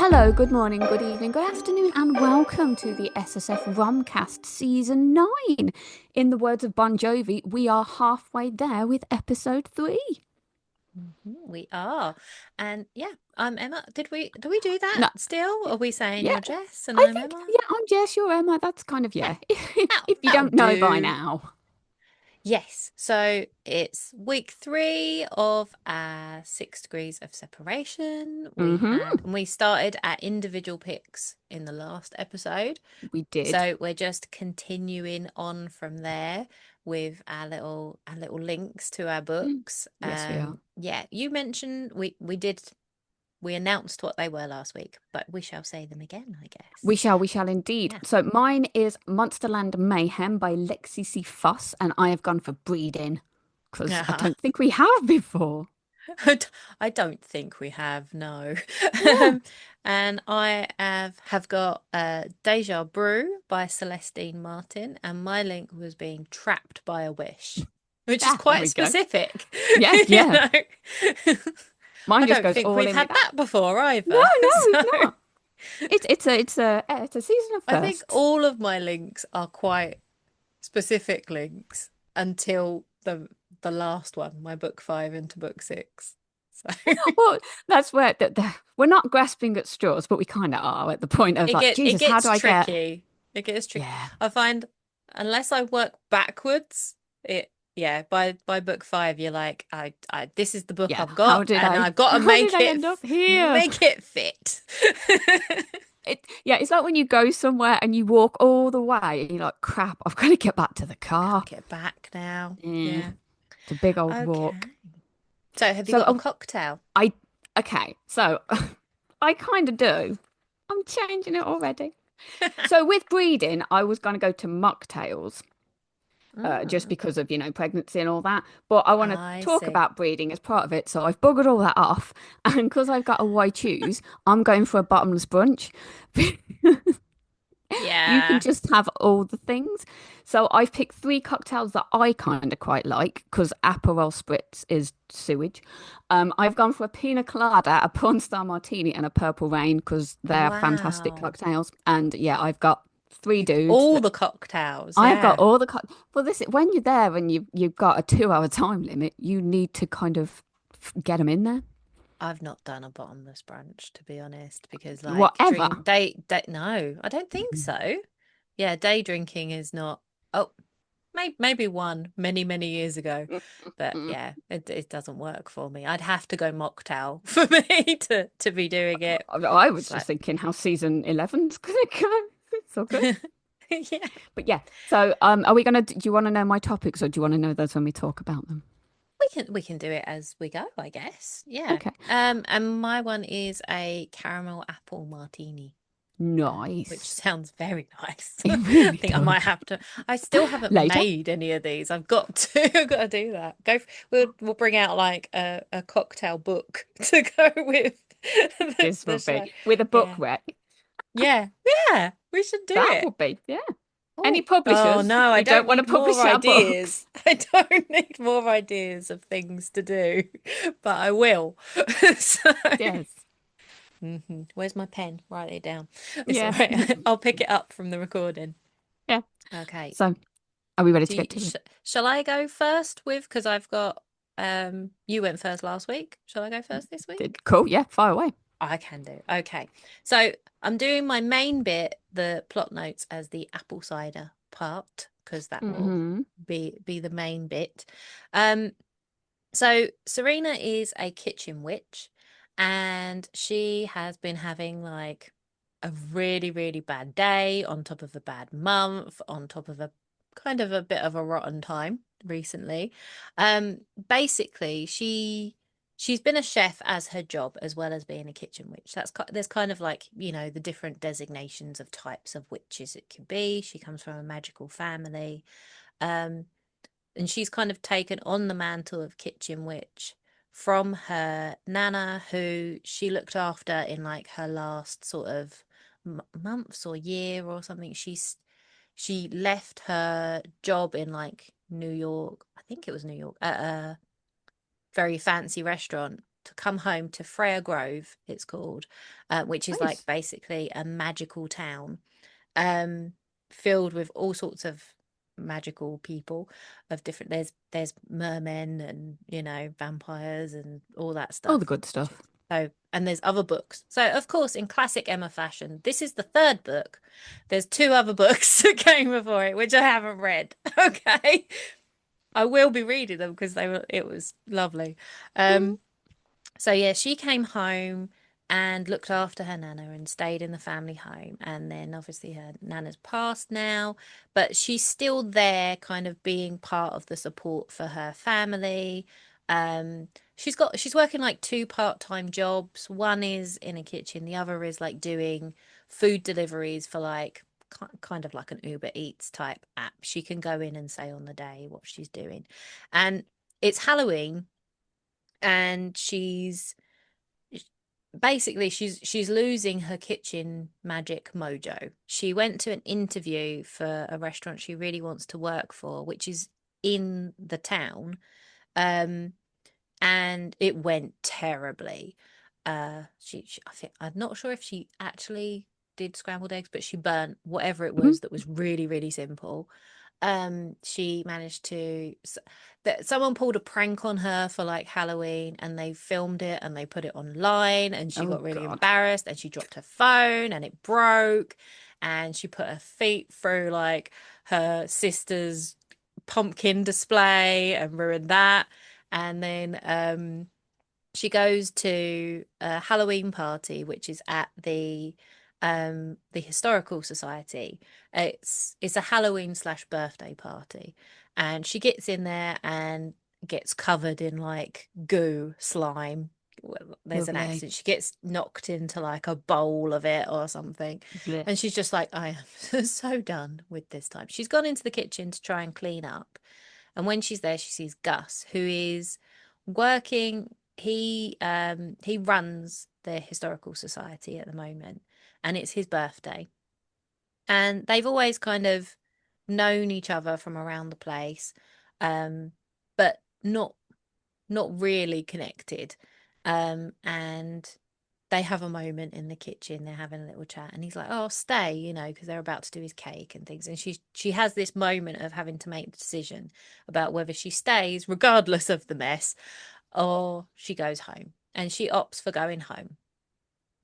Hello, good morning, good evening, good afternoon, and welcome to the SSF Romcast Season 9. In the words of Bon Jovi, we are halfway there with episode 3. We are. And yeah, I'm Emma. Do we do that No, still? Are we saying yeah, you're Jess and I I'm think, Emma? yeah, I'm Jess, you're Emma. That's kind of, Yeah, yeah. that If you that'll don't know by do. now. Yes. So it's week 3 of our 6 degrees of separation. Mm-hmm, And we started our individual picks in the last episode. we did. So we're just continuing on from there with our little links to our books. Yes, we are. Yeah, you mentioned we announced what they were last week, but we shall say them again, I guess. We shall indeed. Yeah. So mine is Monsterland Mayhem by Lexi Foss, and I have gone for breeding because I Uh-huh. don't think we have before. I don't think we have, no. Yeah. And I have got Deja Brew by Celestine Martin, and my link was being trapped by a wish, which is Ah, there quite we go. specific. Yeah, You yeah. know, Mine I just don't goes think all we've in with had that. that before No, either. no, So we've not. It's a season of I think firsts. all of my links are quite specific links until the last one, my book 5 into book 6. So Well, that's where we're not grasping at straws, but we kind of are at the point of like, it Jesus, how do gets I get? tricky. It gets tricky. Yeah, I find unless I work backwards, it yeah, by book 5 you're like I this is the book yeah. I've got and I've got to How did I end up here? make it fit. Yeah, it's like when you go somewhere and you walk all the way, and you're like, crap, I've got to get back to the Gotta car. get back now. Yeah, Yeah. it's a big old walk. Okay. So have you So got a cocktail? I okay, so I kind of do. I'm changing it already. So with breeding, I was going to go to mocktails, just Mm, because of, pregnancy and all that. But I want to I talk see. about breeding as part of it. So I've buggered all that off. And because I've got a why choose, I'm going for a bottomless brunch. You can Yeah. just have all the things. So I've picked three cocktails that I kind of quite like because Aperol Spritz is sewage. I've gone for a pina colada, a porn star martini, and a purple rain because they're fantastic Wow. cocktails. And yeah, I've got three dudes All that the cocktails. I've got Yeah. all the well, this when you're there and you've got a 2 hour time limit, you need to kind of get them in there. I've not done a bottomless brunch, to be honest, because like Whatever. drink day no, I don't think so. Yeah, day drinking is not. Oh, maybe one many years ago, but yeah, it doesn't work for me. I'd have to go mocktail for me to be doing it. I was It's just like, thinking how season 11's gonna go. It's all good. yeah, But yeah, so are we gonna? Do you want to know my topics, or do you want to know those when we talk about them? we can do it as we go, I guess. Yeah. Okay. And my one is a caramel apple martini, which Nice. sounds very nice. It I really think I does. might have to. I still haven't Later, made any of these. I've got to. I've got to do that. We'll bring out like a cocktail book to go with this will the show. be with a book Yeah. rec. Yeah. Yeah. We should do That it. would be, yeah. Any Oh publishers no, I who don't don't want to need more publish our ideas. books? I don't need more ideas of things to do, but I will. So, Yes. where's my pen? Write it down. It's all Yeah. right. I'll pick it up from the recording. Yeah. Okay. So, are we ready to Do you, get to it? shall I go first with because I've got you went first last week. Shall I go first this week? Cool. Yeah. Fire away. I can do. Okay. So I'm doing my main bit, the plot notes, as the apple cider part, because that will Hmm. be the main bit. Um, so Serena is a kitchen witch, and she has been having like a really bad day on top of a bad month, on top of a kind of a bit of a rotten time recently. Basically, she's been a chef as her job as well as being a kitchen witch. There's kind of like, the different designations of types of witches it can be. She comes from a magical family. Um, and she's kind of taken on the mantle of kitchen witch from her nana, who she looked after in like her last sort of months or year or something. She left her job in like New York, I think it was New York, at a very fancy restaurant, to come home to Freya Grove, it's called, which is like Nice. basically a magical town, um, filled with all sorts of magical people of different. There's mermen and vampires and all that All the stuff. good stuff. So, and there's other books. So, of course, in classic Emma fashion, this is the third book. There's two other books that came before it, which I haven't read. Okay. I will be reading them because it was lovely. Mm. Um, so yeah, she came home and looked after her nana and stayed in the family home. And then obviously her nana's passed now, but she's still there, kind of being part of the support for her family. Um, she's working like two part-time jobs. One is in a kitchen, the other is like doing food deliveries for like kind of like an Uber Eats type app. She can go in and say on the day what she's doing. And it's Halloween, and she's losing her kitchen magic mojo. She went to an interview for a restaurant she really wants to work for, which is in the town. Um, and it went terribly. I think I'm not sure if she actually did scrambled eggs, but she burnt whatever it Mhm. was that was really, really simple. She managed to that someone pulled a prank on her for like Halloween, and they filmed it and they put it online, and she Oh got really God. embarrassed, and she dropped her phone and it broke, and she put her feet through like her sister's pumpkin display and ruined that. And then she goes to a Halloween party, which is at the historical society. It's a Halloween slash birthday party, and she gets in there and gets covered in like goo slime. Well, there's an Lovely. accident. She gets knocked into like a bowl of it or something, Blech. and she's just like, I am so done with this time. She's gone into the kitchen to try and clean up, and when she's there, she sees Gus, who is working. He runs the historical society at the moment, and it's his birthday. And they've always kind of known each other from around the place, um, but not really connected. And they have a moment in the kitchen. They're having a little chat, and he's like, "Oh, stay," because they're about to do his cake and things. And she has this moment of having to make the decision about whether she stays, regardless of the mess, or she goes home. And she opts for going home.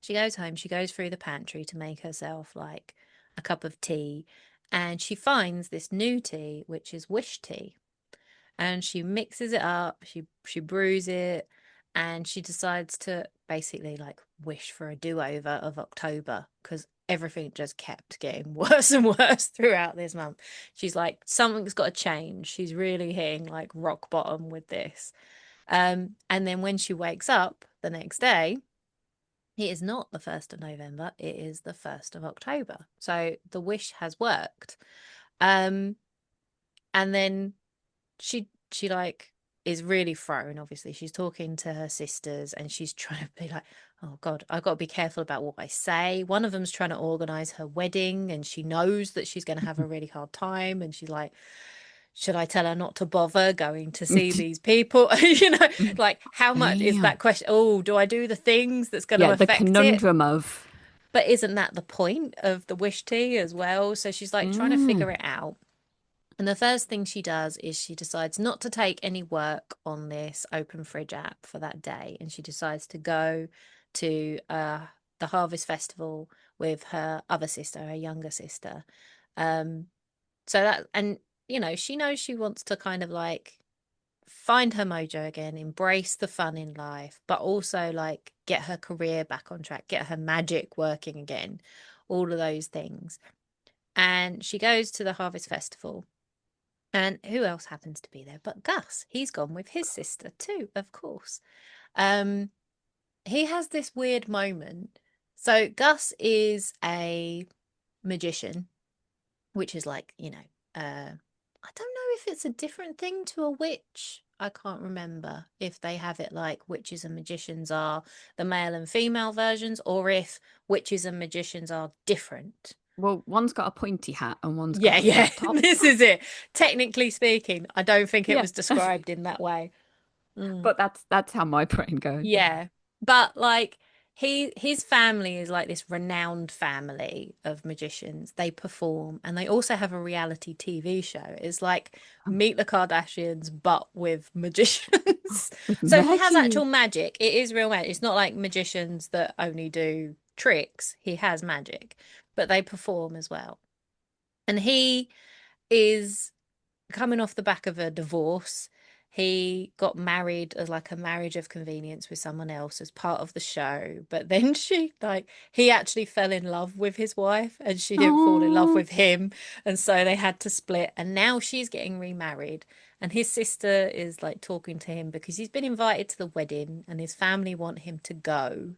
She goes home. She goes through the pantry to make herself like a cup of tea, and she finds this new tea, which is wish tea, and she mixes it up, she brews it, and she decides to basically like wish for a do-over of October, because everything just kept getting worse and worse throughout this month. She's like, something's got to change. She's really hitting like rock bottom with this. And then when she wakes up the next day, it is not the 1st of November, it is the 1st of October. So the wish has worked. Um, and then she like is really thrown. Obviously, she's talking to her sisters, and she's trying to be like, oh God, I've got to be careful about what I say. One of them's trying to organize her wedding, and she knows that she's going to have a really hard time, and she's like, should I tell her not to bother going to see these people? Like, how much is Damn. that question? Oh, do I do the things that's going to Yeah, the affect it? conundrum of. But isn't that the point of the wish tea as well? So she's like trying to Mm. figure it out. And the first thing she does is she decides not to take any work on this open fridge app for that day. And she decides to go to the Harvest Festival with her other sister, her younger sister. Um, and she knows she wants to kind of like find her mojo again, embrace the fun in life, but also like get her career back on track, get her magic working again, all of those things. And she goes to the Harvest Festival. And who else happens to be there but Gus? He's gone with his sister too, of course. Um, he has this weird moment. So Gus is a magician, which is like, I don't know if it's a different thing to a witch. I can't remember if they have it like witches and magicians are the male and female versions, or if witches and magicians are different. Well, one's got a pointy hat and one's got Yeah, a yeah, flat top. this is it. Technically speaking, I don't think it Yeah. was described in that way. Mm. But that's how my brain goes. Yeah. But like his family is like this renowned family of magicians. They perform and they also have a reality TV show. It's like Meet the Kardashians but with magicians. With So he has magic. actual magic. It is real magic. It's not like magicians that only do tricks. He has magic, but they perform as well. And he is coming off the back of a divorce. He got married as like a marriage of convenience with someone else as part of the show. But then he actually fell in love with his wife and she didn't fall in love Oh. with him. And so they had to split. And now she's getting remarried. And his sister is like talking to him because he's been invited to the wedding and his family want him to go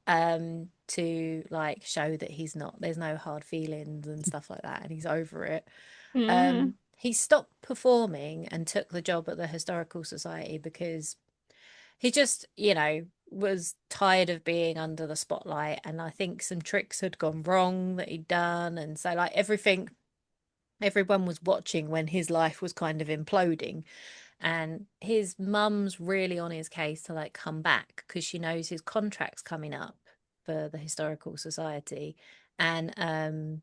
to like show that there's no hard feelings and stuff like that and he's over it. Yeah. He stopped performing and took the job at the Historical Society because he just, was tired of being under the spotlight. And I think some tricks had gone wrong that he'd done. And so, like, everyone was watching when his life was kind of imploding. And his mum's really on his case to, like, come back because she knows his contract's coming up for the Historical Society. And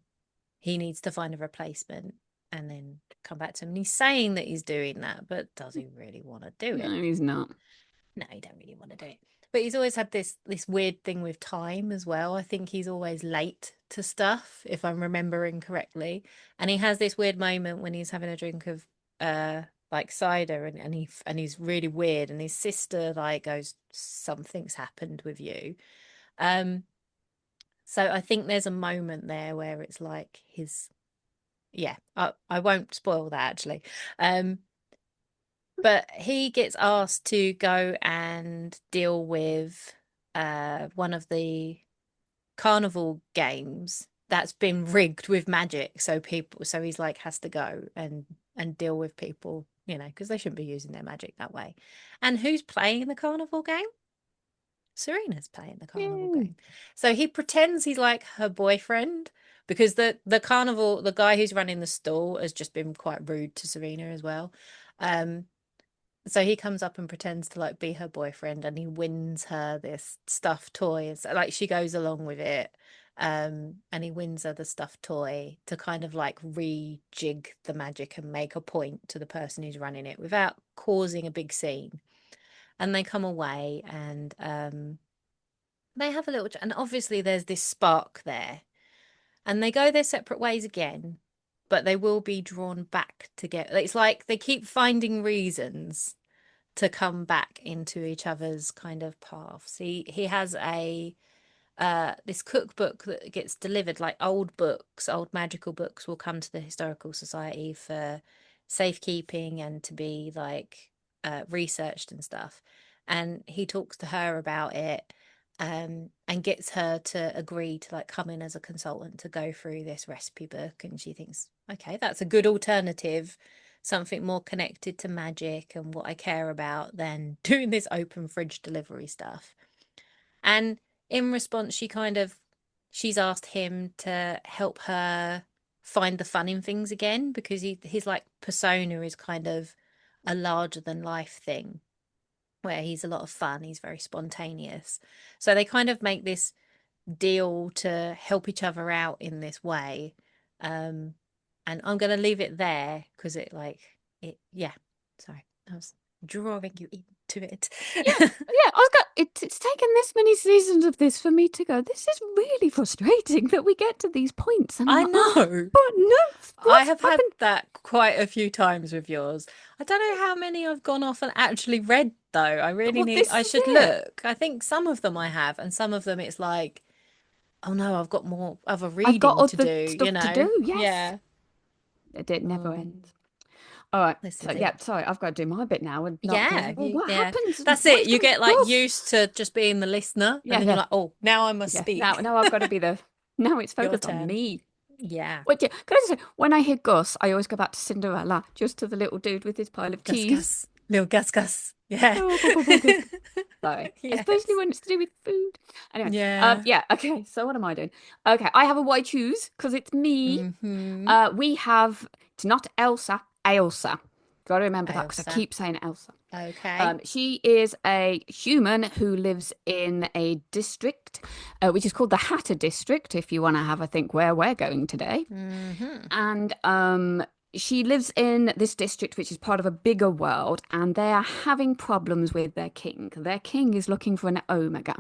he needs to find a replacement and then come back to him. And he's saying that he's doing that, but does he really want to do it? No, he's not. No, he don't really want to do it. But he's always had this weird thing with time as well. I think he's always late to stuff, if I'm remembering correctly. And he has this weird moment when he's having a drink of like cider and he's really weird and his sister like goes, something's happened with you. Um so I think there's a moment there where it's like yeah, I won't spoil that actually. Um, but he gets asked to go and deal with one of the carnival games that's been rigged with magic. So he's like has to go and deal with people, because they shouldn't be using their magic that way. And who's playing the carnival game? Serena's playing the carnival Yay. game. So he pretends he's like her boyfriend because the guy who's running the stall has just been quite rude to Serena as well. Um, so he comes up and pretends to like be her boyfriend and he wins her this stuffed toy. And so like she goes along with it. And he wins her the stuffed toy to kind of like rejig the magic and make a point to the person who's running it without causing a big scene. And they come away and they have a little, and obviously there's this spark there, and they go their separate ways again, but they will be drawn back together. It's like they keep finding reasons to come back into each other's kind of paths. He has a this cookbook that gets delivered, like old magical books will come to the Historical Society for safekeeping and to be like researched and stuff. And he talks to her about it and gets her to agree to like come in as a consultant to go through this recipe book. And she thinks, okay, that's a good alternative, something more connected to magic and what I care about than doing this open fridge delivery stuff. And in response, she's asked him to help her find the fun in things again because his like persona is kind of a larger than life thing where he's a lot of fun, he's very spontaneous. So they kind of make this deal to help each other out in this way. Um, and I'm going to leave it there because yeah. Sorry, I was drawing you into it. Yeah, yeah. It's taken this many seasons of this for me to go. This is really frustrating that we get to these points, and I'm I like, oh, know. but no, I what's have had happened? that quite a few times with yours. I don't know how many I've gone off and actually read though. Well, this I is should it. look. I think some of them I have, and some of them it's like, oh no, I've got more other I've got reading to other do, stuff to do. Yes, Yeah. it never Um, ends. All right. this So is yeah, it. sorry, I've got to do my bit now and not go. Yeah, Well, what yeah. happens? That's What it. is You going to get like Gus? used to just being the listener, and Yeah, then you're yeah, like, oh, now I must yeah. Now, speak. now I've got to be the. Now it's Your focused on turn. me. Yeah. What? Yeah. Can I just say, when I hear Gus, I always go back to Cinderella, just to the little dude with his pile of Gus keys. Gus. Little Gus Gus. Yeah. Oh, go, go, go, Gus. Sorry, especially Yes. when it's to do with food. Anyway, Yeah. yeah, okay. So what am I doing? Okay, I have a why choose because it's me. Hmm. We have it's not Elsa, Ailsa. Got to remember that because I Elsa. keep saying Elsa. Okay. She is a human who lives in a district, which is called the Hatter District, if you want to have a think where we're going today. Mm-hmm. And she lives in this district, which is part of a bigger world, and they are having problems with their king. Their king is looking for an Omega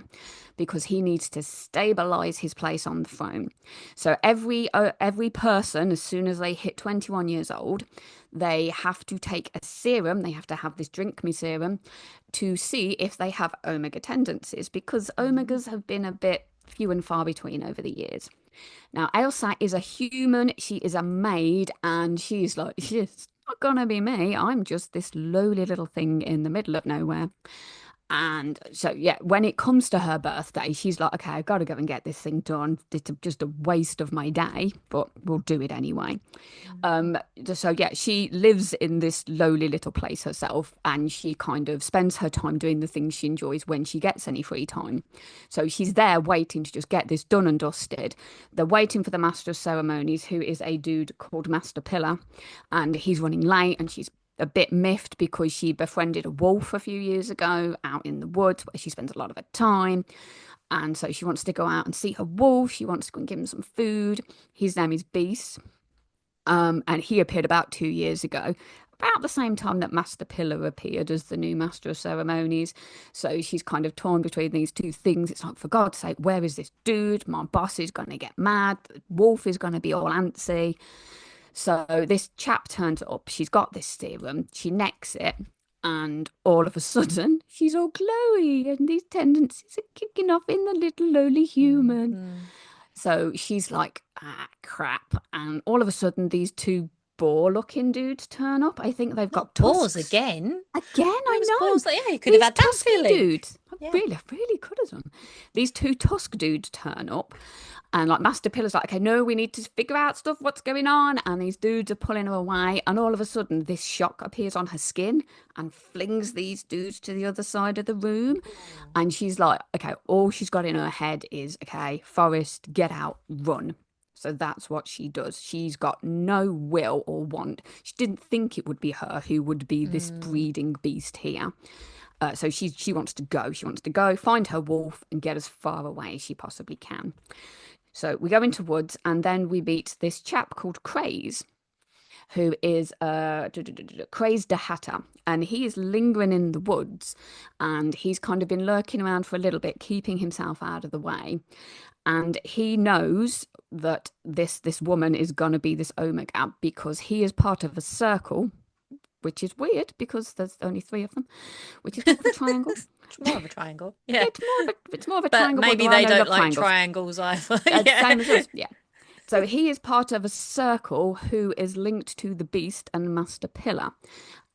because he needs to stabilize his place on the throne. So every person, as soon as they hit 21 years old, they have to take a serum. They have to have this drink me serum to see if they have Omega tendencies because Mm. Omegas have been a bit few and far between over the years. Now, Elsa is a human, she is a maid, and she's like, she's not gonna be me. I'm just this lowly little thing in the middle of nowhere. And so, yeah, when it comes to her birthday, she's like, okay, I've got to go and get this thing done. It's just a waste of my day, but we'll do it anyway. Mm. Um, so yeah, she lives in this lowly little place herself, and she kind of spends her time doing the things she enjoys when she gets any free time. So she's there waiting to just get this done and dusted. They're waiting for the master of ceremonies, who is a dude called Master Pillar, and he's running late, and she's a bit miffed because she befriended a wolf a few years ago out in the woods where she spends a lot of her time. And so she wants to go out and see her wolf. She wants to go and give him some food. His name is Beast. And he appeared about 2 years ago, about the same time that Master Pillar appeared as the new Master of Ceremonies. So she's kind of torn between these two things. It's like, for God's sake, where is this dude? My boss is going to get mad. The wolf is going to be all antsy. So this chap turns up. She's got this serum. She necks it. And all of a sudden, she's all glowy, and these tendencies are kicking off in the little lowly human. Mhm. So she's like, ah, crap. And all of a sudden, these two boar looking dudes turn up. I think they've got Not pause tusks. again. Again, It I was know. pause. Yeah, you could have These had that tusky feeling. dudes. Yeah. I really could have done. These two tusk dudes turn up. And like Master Pillar's like, okay, no, we need to figure out stuff, what's going on. And these dudes are pulling her away. And all of a sudden, this shock appears on her skin and flings these dudes to the other side of the room. Oh. And she's like, okay, all she's got in her head is, okay, Forest, get out, run. So that's what she does. She's got no will or want. She didn't think it would be her who would be this Mm. breeding beast here. So she wants to go. She wants to go find her wolf and get as far away as she possibly can. So we go into woods, and then we meet this chap called Craze, who is Craze the Hatter, and he is lingering in the woods, and he's kind of been lurking around for a little bit, keeping himself out of the way. And he knows that this woman is going to be this Omega because he is part of a circle, which is weird because there's only three of them, which is more of a triangle. It's more of a triangle. Yeah. It's more of a But triangle, but maybe there are they no don't love like triangles. triangles either. Yeah. Same as us, yeah. So he is part of a circle who is linked to the Beast and Master Pillar.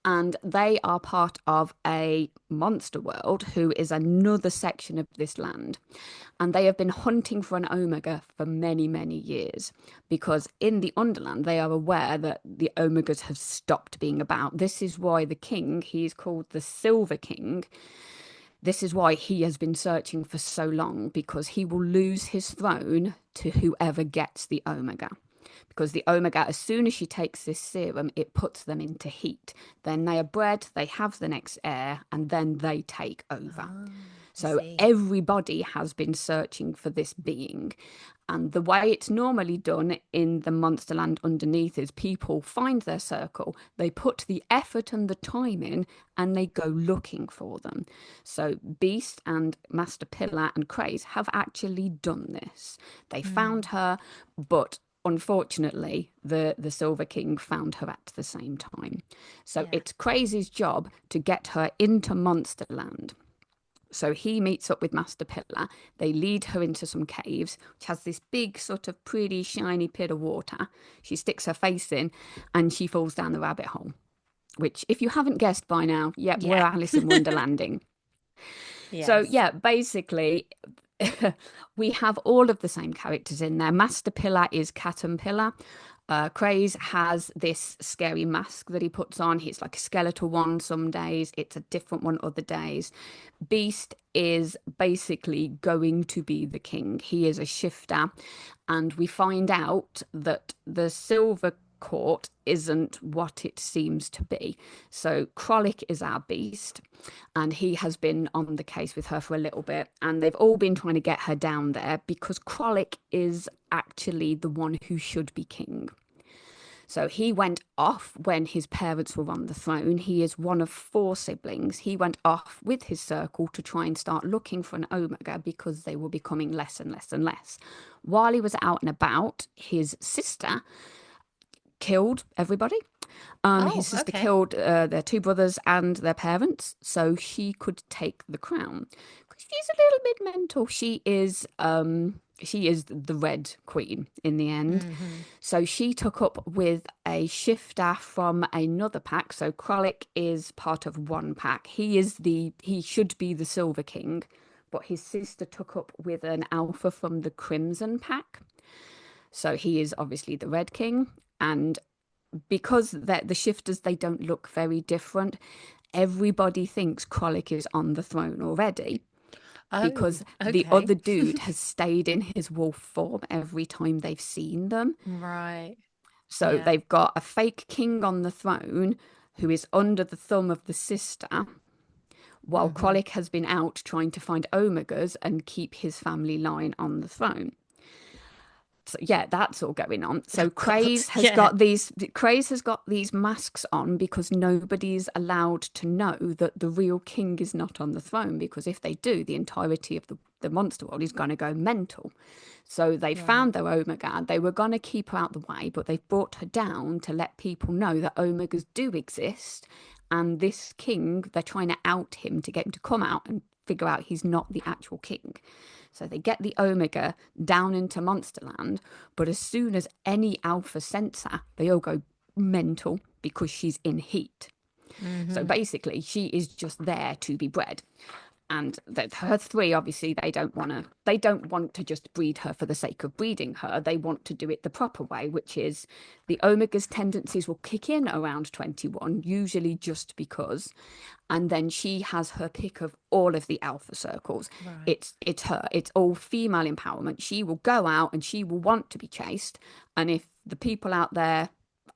And they are part of a monster world who is another section of this land. And they have been hunting for an Omega for many, many years because in the Underland, they are aware that the Omegas have stopped being about. This is why the king, he is called the Silver King. This is why he has been searching for so long because he will lose his throne to whoever gets the Omega. Because the Omega, as soon as she takes this serum, it puts them into heat. Then they are bred, they have the next heir, and then they take over. Oh, I So see. everybody has been searching for this being. And the way it's normally done in the Monsterland underneath is people find their circle, they put the effort and the time in, and they go looking for them. So Beast and Master Pillar and Craze have actually done this. They found Mm. her, but unfortunately, the Silver King found her at the same time. So Yeah. it's Crazy's job to get her into Monsterland. So he meets up with Master Pillar. They lead her into some caves, which has this big, sort of pretty, shiny pit of water. She sticks her face in and she falls down the rabbit hole, which, if you haven't guessed by now, yep, we're Yeah. Alice in Wonderlanding. So, Yes. yeah, basically, we have all of the same characters in there. Master Pillar is Cat and Pillar. Craze has this scary mask that he puts on. It's like a skeletal one some days, it's a different one other days. Beast is basically going to be the king. He is a shifter, and we find out that the Silver court isn't what it seems to be. So Krollik is our beast, and he has been on the case with her for a little bit, and they've all been trying to get her down there because Krollik is actually the one who should be king. So he went off when his parents were on the throne. He is one of four siblings. He went off with his circle to try and start looking for an Omega because they were becoming less and less and less. While he was out and about, his sister killed everybody. His Oh, sister okay. killed their two brothers and their parents, so she could take the crown. She's a little bit mental. She is the Red Queen in the end. Mm-hmm. So she took up with a shifter from another pack. So Krollik is part of one pack. He should be the Silver King, but his sister took up with an alpha from the Crimson pack. So he is obviously the Red King, and because the shifters, they don't look very different, everybody thinks Krollik is on the throne already Oh, because the okay. other dude has stayed in his wolf form every time they've seen them. Right. So Yeah. they've got a fake king on the throne who is under the thumb of the sister, while Mm-hmm. Krollik has been out trying to find Omegas and keep his family line on the throne. So yeah, that's all going on. Oh So God. Yeah. Craze has got these masks on because nobody's allowed to know that the real king is not on the throne, because if they do, the entirety of the monster world is going to go mental. So they Right. found their Omega. They were going to keep her out the way, but they brought her down to let people know that Omegas do exist. And this king, they're trying to out him to get him to come out and figure out he's not the actual king. So they get the Omega down into Monsterland, but as soon as any alpha sensor, they all go mental because she's in heat. So Mm-hmm. basically, she is just there to be bred. And that her three, obviously, they don't want to just breed her for the sake of breeding her. They want to do it the proper way, which is the Omega's tendencies will kick in around 21, usually just because, and then she has her pick of all of the alpha circles. Right. It's all female empowerment. She will go out and she will want to be chased, and if the people out there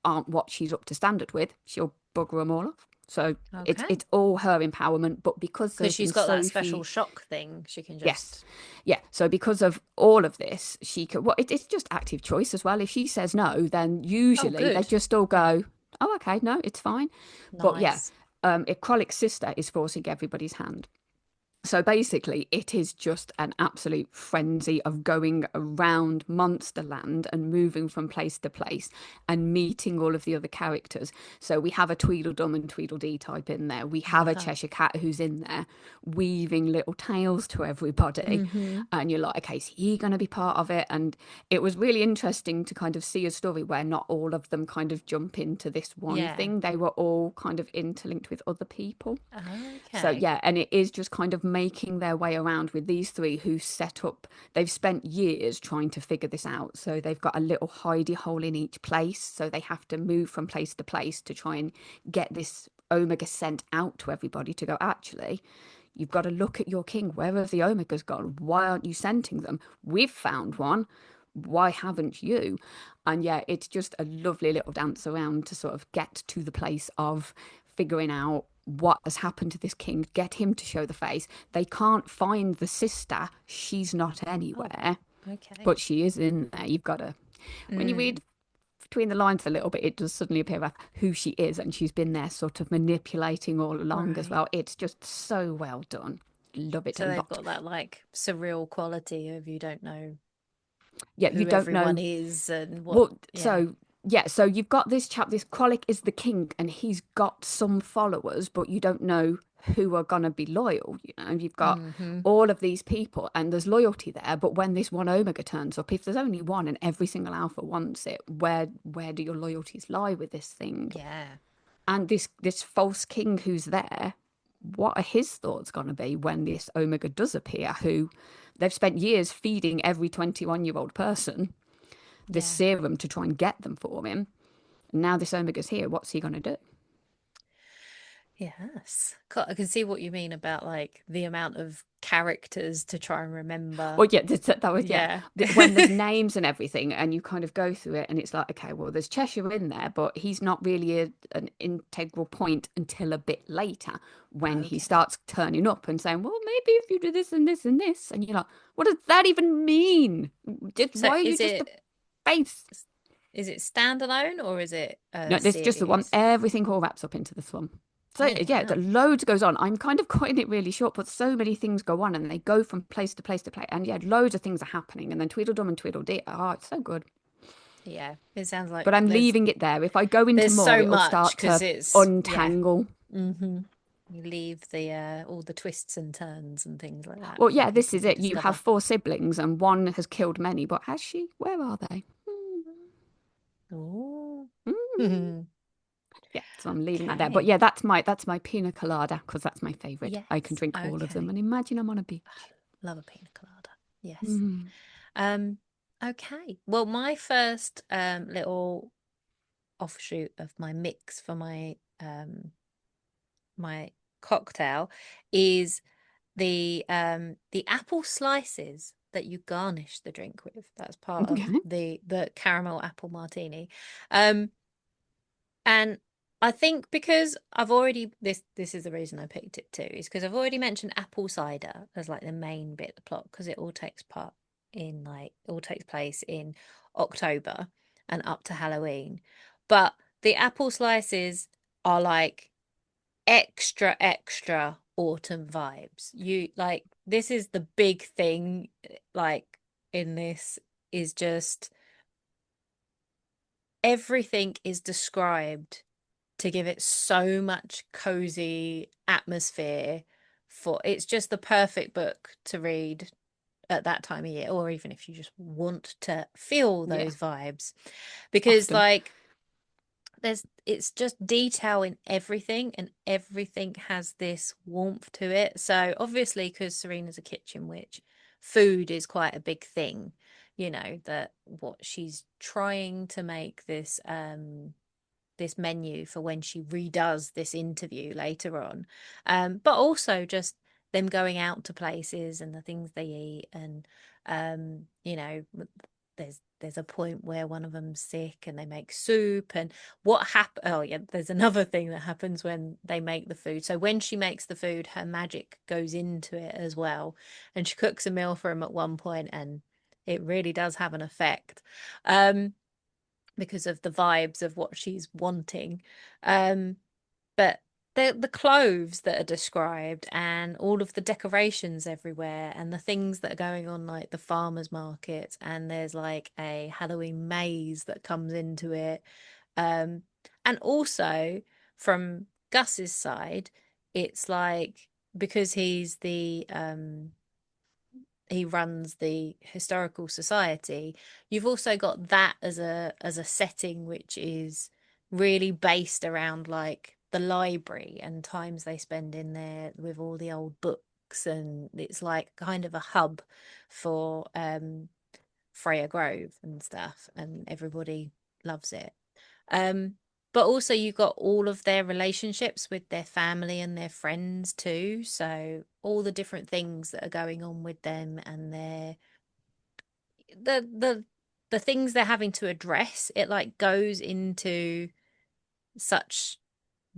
aren't what she's up to standard with, she'll bugger them all off. So it's Okay. it's all her empowerment, but because Because there's she's been got that so special few. shock thing, she can Yes. just. Yeah. So because of all of this, she could. Well, it's just active choice as well. If she says no, then Oh, usually they good. just all Yeah. go, "Oh, okay, no, it's fine." But yeah, Nice. if Krollik's sister is forcing everybody's hand. So basically, it is just an absolute frenzy of going around Monsterland and moving from place to place and meeting all of the other characters. So we have a Tweedledum and Tweedledee type in there. We have a Wow. Cheshire Cat who's in there weaving little tales to everybody. Mm-hmm. And you're like, okay, is he going to be part of it? And it was really interesting to kind of see a story where not all of them kind of jump into this one Yeah. thing. They were all kind of interlinked with other people. So Okay. yeah, and it is just kind of making their way around with these three who set up. They've spent years trying to figure this out. So they've got a little hidey hole in each place. So they have to move from place to place to try and get this Omega sent out to everybody to go, actually, you've got to look at your king. Where have the Omegas gone? Why aren't you sending them? We've found one. Why haven't you? And yeah, it's just a lovely little dance around to sort of get to the place of figuring out what has happened to this king, get him to show the face. They can't find the sister. She's not Oh, anywhere, okay. but she is in there. You've got to, when you Mm, read between the lines a little bit, it does suddenly appear who she is, and she's been there sort of manipulating all along as right. well. It's just so well done. Love it a So they've lot. got that like surreal quality of you don't know Yeah, you who don't everyone know. is and what. Well, Yeah. so you've got this chap, this Krollik is the king, and he's got some followers, but you don't know who are gonna be loyal. You've got Mm-hmm. all of these people, and there's loyalty there. But when this one Omega turns up, if there's only one and every single Alpha wants it, where do your loyalties lie with this thing? Yeah. And this false king who's there, what are his thoughts going to be when this Omega does appear? Who they've spent years feeding every 21-year-old person this Yeah. serum to try and get them for him. And now this Omega's here. What's he going to do? Yes. I can see what you mean about like the amount of characters to try and remember. Well, yeah, that was, yeah. Yeah. When there's names and everything, and you kind of go through it, and it's like, okay, well, there's Cheshire in there, but he's not really an integral point until a bit later when he Okay. starts turning up and saying, well, maybe if you do this and this and this. And you're like, what does that even mean? So Why are you just a face? is it standalone or is it No, a this is just the one. series? Everything all wraps up into this one. So Oh yeah, wow. loads goes on. I'm kind of cutting it really short, but so many things go on, and they go from place to place to place, and yeah, loads of things are happening, and then Tweedledum and Tweedledee. Oh, it's so good. Yeah. It sounds like But I'm leaving it there. If I go into there's more, so it'll much start because to it's yeah. untangle. Mm-hmm. You leave the all the twists and turns and things like that Well, for yeah, this people is to it. You have discover. four siblings, and one has killed many, but has she? Where are they? Oh. Mm. Yeah, so I'm leaving that there. But Okay. yeah, that's my pina colada because that's my favorite. I can Yes. drink all of them, Okay. and imagine I'm on a beach. Love a pina colada. Yes. Mm. Um, okay. Well, my first little offshoot of my mix for my cocktail is the apple slices that you garnish the drink with. That's part of Okay. the caramel apple martini. Um, and I think because I've already this is the reason I picked it too, is because I've already mentioned apple cider as like the main bit of the plot because it all takes part in like it all takes place in October and up to Halloween. But the apple slices are like extra autumn vibes. You like this is the big thing like in this is just everything is described to give it so much cozy atmosphere for it's just the perfect book to read at that time of year or even if you just want to feel Yeah, those vibes because often. like there's it's just detail in everything and everything has this warmth to it. So obviously because Serena's a kitchen witch, food is quite a big thing, you know, that what she's trying to make this menu for when she redoes this interview later on. But also just them going out to places and the things they eat and you know, there's a point where one of them's sick and they make soup and what happen oh yeah, there's another thing that happens when they make the food. So when she makes the food, her magic goes into it as well. And she cooks a meal for him at one point and it really does have an effect. Because of the vibes of what she's wanting. Um, but the clothes that are described and all of the decorations everywhere and the things that are going on like the farmers market and there's like a Halloween maze that comes into it. Um, and also from Gus's side, it's like because he runs the historical society, you've also got that as a setting which is really based around like the library and times they spend in there with all the old books and it's like kind of a hub for Freya Grove and stuff and everybody loves it. Um, but also you got all of their relationships with their family and their friends too. So all the different things that are going on with them and the the the things they're having to address, it like goes into such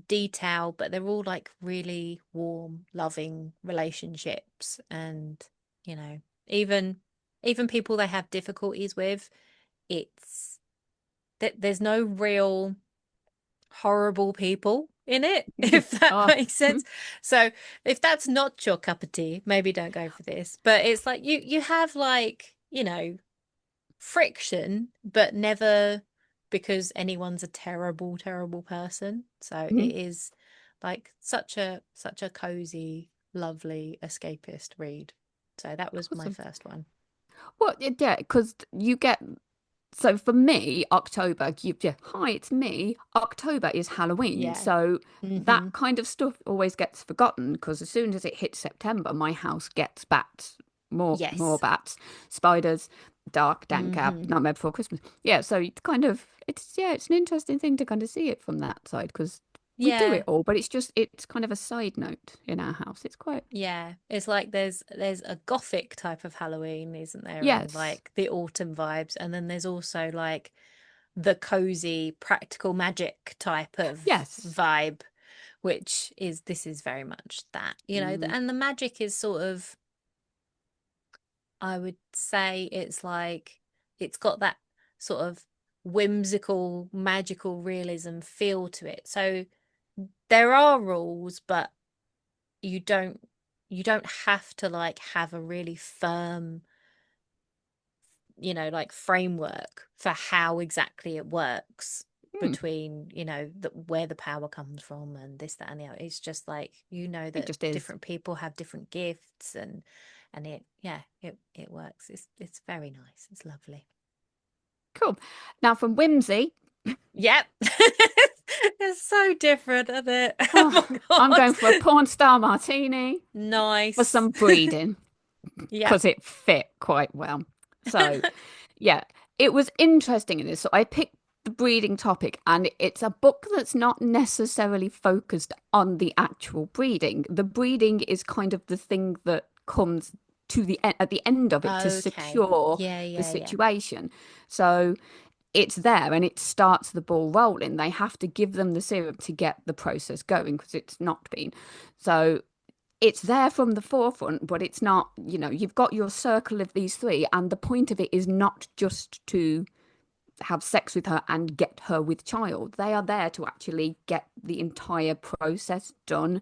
detail, but they're all like really warm, loving relationships and you know, even even people they have difficulties with, it's that there's no real horrible people in it, if that Oh, makes sense. So if that's not your cup of tea, maybe don't go for this. But it's like you have like, you know, friction, but never because anyone's a terrible, terrible person. So it is like such a cozy, lovely escapist read. So that was my awesome. first one. Well, yeah, because you get. So for me, October, yeah, hi, it's me. October is Halloween. Yeah. So that Mm-hmm. kind of stuff always gets forgotten because as soon as it hits September, my house gets bats, more Yes. bats, spiders, dark, dank out, Mm-hmm. Nightmare Before Christmas. Yeah, so it's kind of it's yeah, it's an interesting thing to kind of see it from that side because we do Yeah. it all, but it's kind of a side note in our house. It's quite Yeah. It's like there's a gothic type of Halloween, isn't there? And yes, like the autumn vibes. And then there's also like the cozy practical magic type of yes. vibe, which is this is very much that, Mm, and the magic is sort of, I would say it's like it's got that sort of whimsical, magical realism feel to it. So there are rules, but you don't you don't have to like have a really firm, like framework for how exactly it works mm, between, where the power comes from and this, that, and the other. It's just like, it that just is. different people have different gifts and it works. It's very nice. It's lovely. Cool. Now from whimsy, Yep. It's so different, isn't it? Oh oh, my I'm God. going for a porn star martini for Nice. some breeding Yep. because it fit quite well. So, yeah, it was interesting in this. So I picked the breeding topic, and it's a book that's not necessarily focused on the actual breeding. The breeding is kind of the thing that comes to the end at the end of it to Okay. secure Yeah, the yeah, yeah. situation. So it's there and it starts the ball rolling. They have to give them the serum to get the process going because it's not been. So it's there from the forefront, but it's not, you've got your circle of these three, and the point of it is not just to have sex with her and get her with child. They are there to actually get the entire process done,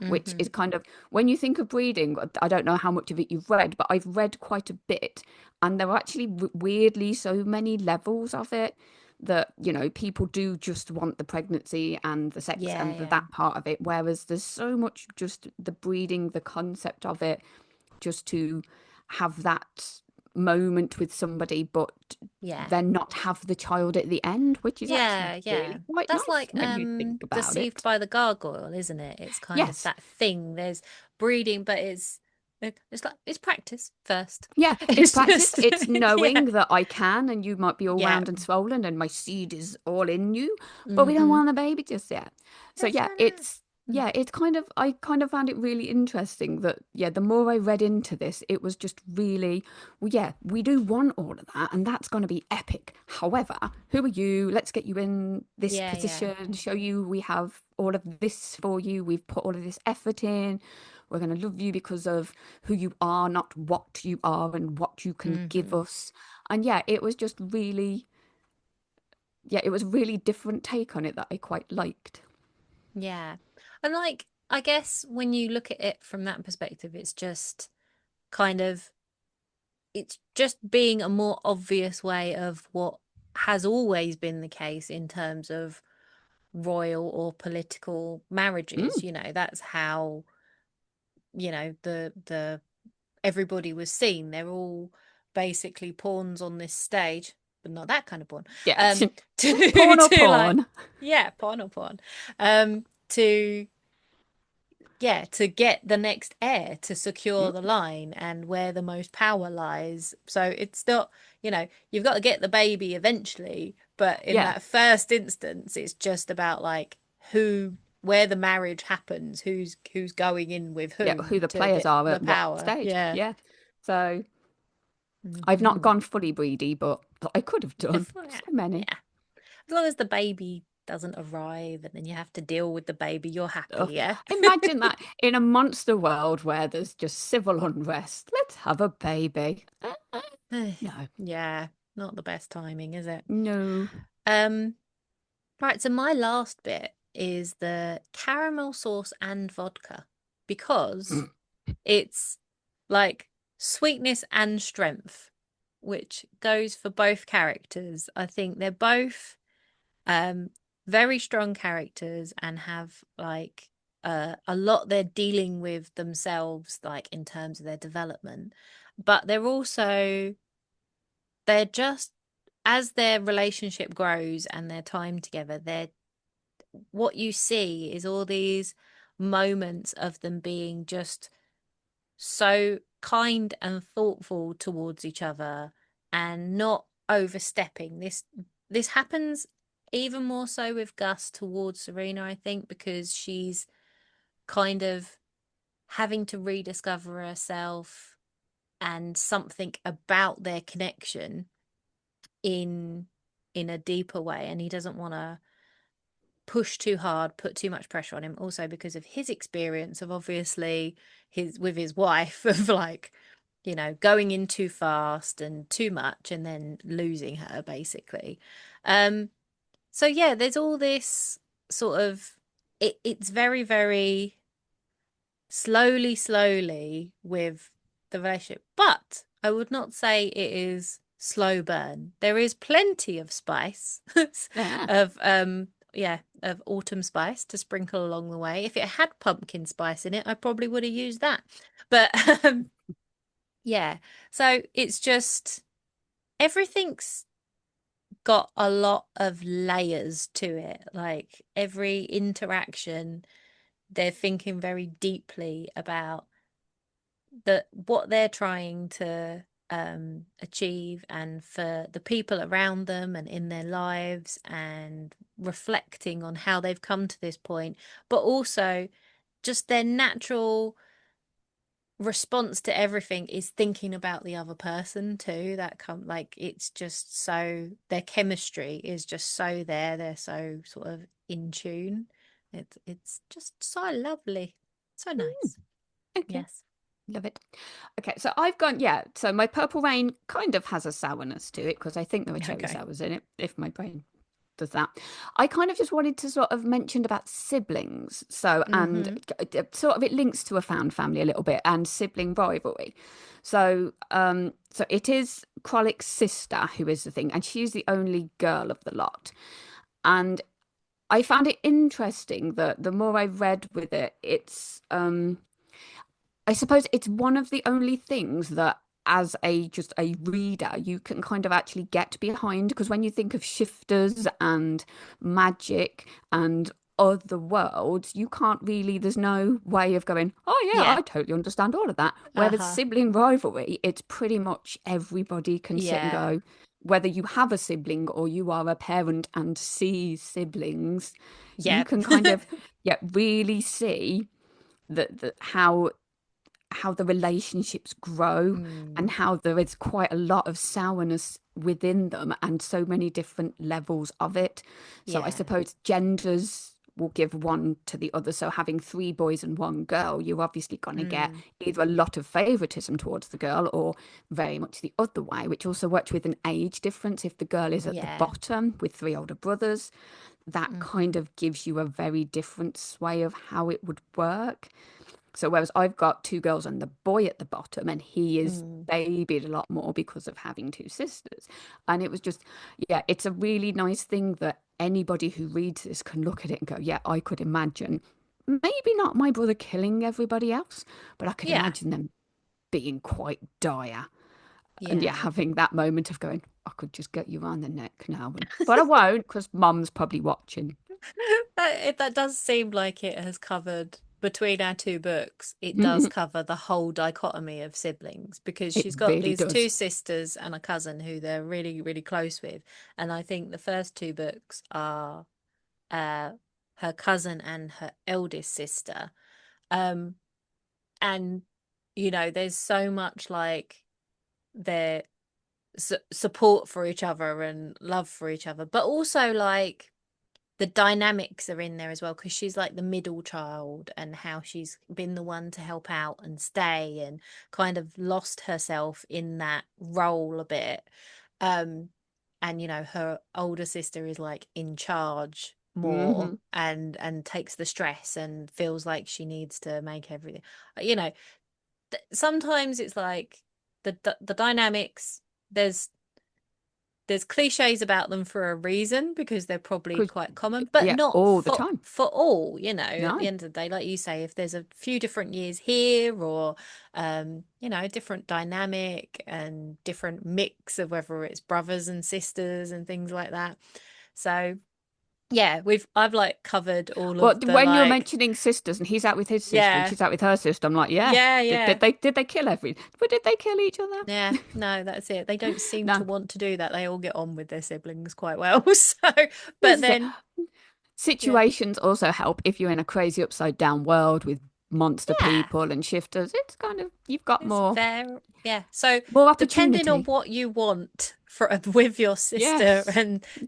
which Mm-hmm. is kind of when you think of breeding. I don't know how much of it you've read, but I've read quite a bit, and there are actually weirdly so many levels of it that people do just want the pregnancy and the sex Yeah, and yeah. that part of it, whereas there's so much just the breeding, the concept of it, just to have that moment with somebody, but Yeah. then not have the child at the end, which is actually Yeah, yeah. really quite That's nice like when you think about Deceived it. by the Gargoyle, isn't it? It's kind of Yes. that thing. There's breeding, but it's like it's practice first. Yeah, it's It's practice. just It's yeah. knowing that I can, and you might be all Yeah. round and swollen, and my seed is all in you, but we don't Mm-hmm. want the baby just yet. So That's yeah, right. it's Mm. yeah, it's kind of I kind of found it really interesting that yeah, the more I read into this, it was just really well, yeah, we do want all of that, and that's going to be epic. However, who are you? Let's get you in this Yeah, yeah. position, show you we have all of this for you. We've put all of this effort in. We're going to love you because of who you are, not what you are and what you can give Mm-hmm. us. And yeah, it was just really, yeah, it was a really different take on it that I quite liked. Yeah. And like I guess when you look at it from that perspective, kind of it's just being a more obvious way of what has always been the case in terms of royal or political marriages. Mm, That's how, the everybody was seen. They're all basically pawns on this stage, but not that kind of pawn. yeah, Um, porn or to like, porn. yeah, pawn or pawn. To to get the next heir to secure the Mm, line and where the most power lies. So it's not, you've got to get the baby eventually, but in yeah, that first instance, it's just about like where the marriage happens, who's going in with yeah, who whom the to players get are the at what power. stage. Yeah. Yeah. So I've not Mhm. gone fully breedy, but I could have done Yeah. so many. Yeah. As long as the baby doesn't arrive and then you have to deal with the baby, you're happy, Ugh. yeah? Imagine that in a monster world where there's just civil unrest. Let's have a baby. No, Yeah, not the best timing, is it? no. Um, right, so my last bit is the caramel sauce and vodka because it's like sweetness and strength, which goes for both characters. I think they're both um very strong characters and have like a lot they're dealing with themselves, like in terms of their development. But they're just as their relationship grows and their time together, they're what you see is all these moments of them being just so kind and thoughtful towards each other and not overstepping. This happens even more so with Gus towards Serena, I think, because she's kind of having to rediscover herself and something about their connection in a deeper way, and he doesn't want to push too hard, put too much pressure on him. Also because of his experience of obviously his with his wife of like, going in too fast and too much and then losing her basically. Um, so yeah, there's all this sort of it's very, very slowly with the relationship. But I would not say it is slow burn. There is plenty of spice Yeah. of of autumn spice to sprinkle along the way. If it had pumpkin spice in it, I probably would have used that. But yeah. So it's just everything's got a lot of layers to it. Like every interaction, they're thinking very deeply about what they're trying to achieve and for the people around them and in their lives and reflecting on how they've come to this point, but also just their natural response to everything is thinking about the other person too. That come like it's just so their chemistry is just so there. They're so sort of in tune. It's just so lovely, so nice. Okay. Yes. Love it. Okay, so I've gone, yeah. So my Purple Rain kind of has a sourness to it because I think there are cherry Okay. sours in it, if my brain does that. I kind of just wanted to sort of mention about siblings. So, and Mm-hmm. sort of it links to a found family a little bit and sibling rivalry. So, so it is Krolik's sister who is the thing, and she's the only girl of the lot. And I found it interesting that the more I read with it, I suppose it's one of the only things that as a just a reader you can kind of actually get behind because when you think of shifters and magic and other worlds you can't really there's no way of going oh yeah Yeah. I totally understand all of that whereas Uh-huh. sibling rivalry it's pretty much everybody can sit and Yeah. go whether you have a sibling or you are a parent and see siblings you Yeah. can kind of yeah really see that how the relationships grow and Mm. how there is quite a lot of sourness within them and so many different levels of it. So I Yeah. suppose genders will give one to the other. So having three boys and one girl, you're obviously going to get Mm. either a lot of favoritism towards the girl or very much the other way, which also works with an age difference. If the girl is at the Yeah. bottom with three older brothers, that Mm-hmm. kind of gives you a very different sway of how it would work. So whereas I've got two girls and the boy at the bottom, and he is Mm. babied a lot more because of having two sisters. And it was just, yeah, it's a really nice thing that anybody who reads this can look at it and go, yeah, I could imagine maybe not my brother killing everybody else, but I could Yeah. imagine them being quite dire. And yeah, Yeah. having that moment of going, I could just get you around the neck now, but I won't because mum's probably watching. That does seem like it has covered between our two books. It does It cover the whole dichotomy of siblings because she's got really these two does. sisters and a cousin who they're really, really close with. And I think the first two books are uh her cousin and her eldest sister. Um, and there's so much like their support for each other and love for each other, but also like the dynamics are in there as well because she's like the middle child and how she's been the one to help out and stay and kind of lost herself in that role a bit. Um, and her older sister is like in charge more Hmm. and takes the stress and feels like she needs to make everything. You know, sometimes it's like the dynamics there's cliches about them for a reason because they're probably 'Cause, quite common, but yeah, not all the for time. all, at the No, end of the day, like you say, if there's a few different years here or different dynamic and different mix of whether it's brothers and sisters and things like that. So Yeah, I've like covered all Well, of the when you were like, mentioning sisters, and he's out with his sister, and yeah, she's out with her sister, I'm like, yeah. yeah, Did, yeah. did they did they kill every? But did they kill each other? Yeah, no, that's it. They don't seem to No, want to do that. They all get on with their siblings quite well. So, this but is it. then, yeah. Situations also help if you're in a crazy upside down world with monster Yeah, people and shifters. It's kind of you've got it's fair. Yeah. So, more depending on opportunity. what you want for with your sister Yes,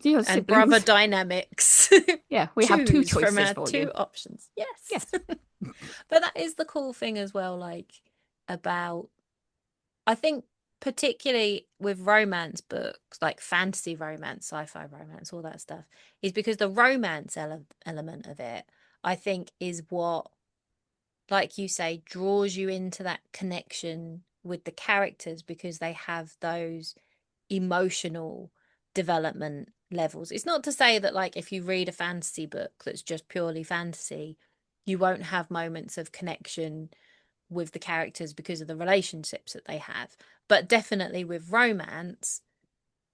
your and brother siblings. dynamics, Yeah, we have two choose from choices our for two you. options. Yes. Yes. But that is the cool thing as well, like about I think particularly with romance books, like fantasy romance, sci-fi romance, all that stuff, is because the romance element of it, I think, is what, like you say, draws you into that connection with the characters because they have those emotional development levels. It's not to say that, like, if you read a fantasy book that's just purely fantasy, you won't have moments of connection with the characters because of the relationships that they have. But definitely with romance,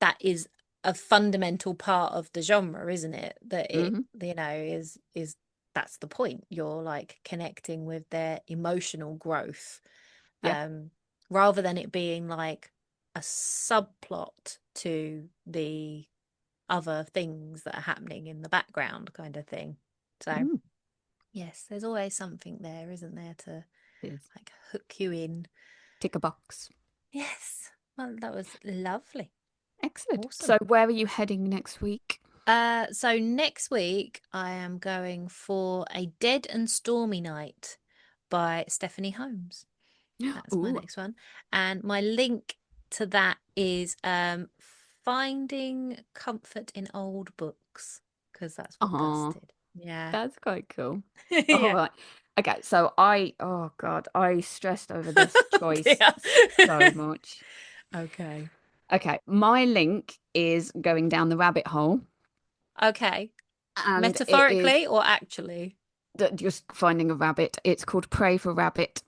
that is a fundamental part of the genre, isn't it? That it, Hmm. is that's the point. You're like connecting with their emotional growth, Yeah. um, rather than it being like a subplot to the other things that are happening in the background kind of thing. So Mm, yes, there's always something there, isn't there, to it is. like hook you in. Tick a box. Yes. Well, that was lovely. Excellent. Awesome. So where are you heading next week? So next week I am going for A Dead and Stormy Night by Stephanie Holmes. That's my Ooh, next one. And my link to that is Finding Comfort in Old Books, because that's what Gus oh, did. Yeah. that's quite cool. All Yeah. right. Okay, so oh God, I stressed over this choice so Dear. much. Okay. Okay, my link is going down the rabbit hole, Okay. and it is Metaphorically or actually? just finding a rabbit. It's called Pray for Rabbit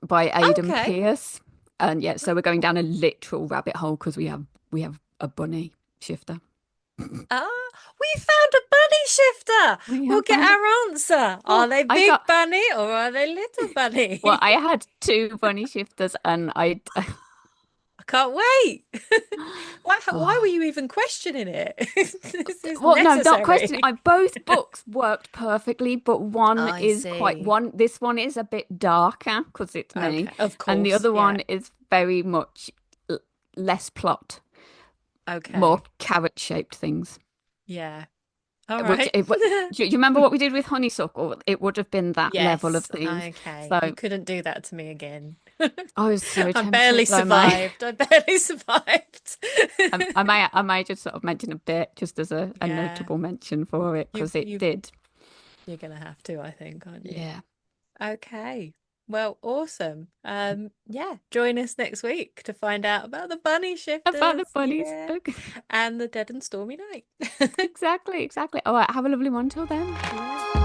by Aidan Okay. Pierce. And yeah, so we're going down a literal rabbit hole because we have a bunny shifter. Ah, we found a bunny shifter. We We'll have get found a our answer. Are well, they I big got bunny or are they little well, bunny? I had two bunny shifters and I I can't wait. Why were oh, you even questioning it? This is well, no, not question. necessary. I both books worked perfectly, but I see. this one is a bit darker because it's me, Okay, of and the course. other Yeah. one is very much l- less plot, more Okay. carrot-shaped things. Yeah. All Which right. do you remember what we did with honeysuckle? It would have been that level of Yes. things. Okay. You So couldn't do that to me again. I was so I barely tempted, though, mate. survived. I barely survived. I may just sort of mention a bit just as a Yeah. notable mention for it You because it you did. you're gonna have to, I think, aren't you? Yeah. Okay. Well, awesome. Yeah, join us next week to find out about the bunny About the shifters. bunnies. Yeah. Okay. And the dead and stormy night. Exactly, exactly. All right, have a lovely one till then. Yeah.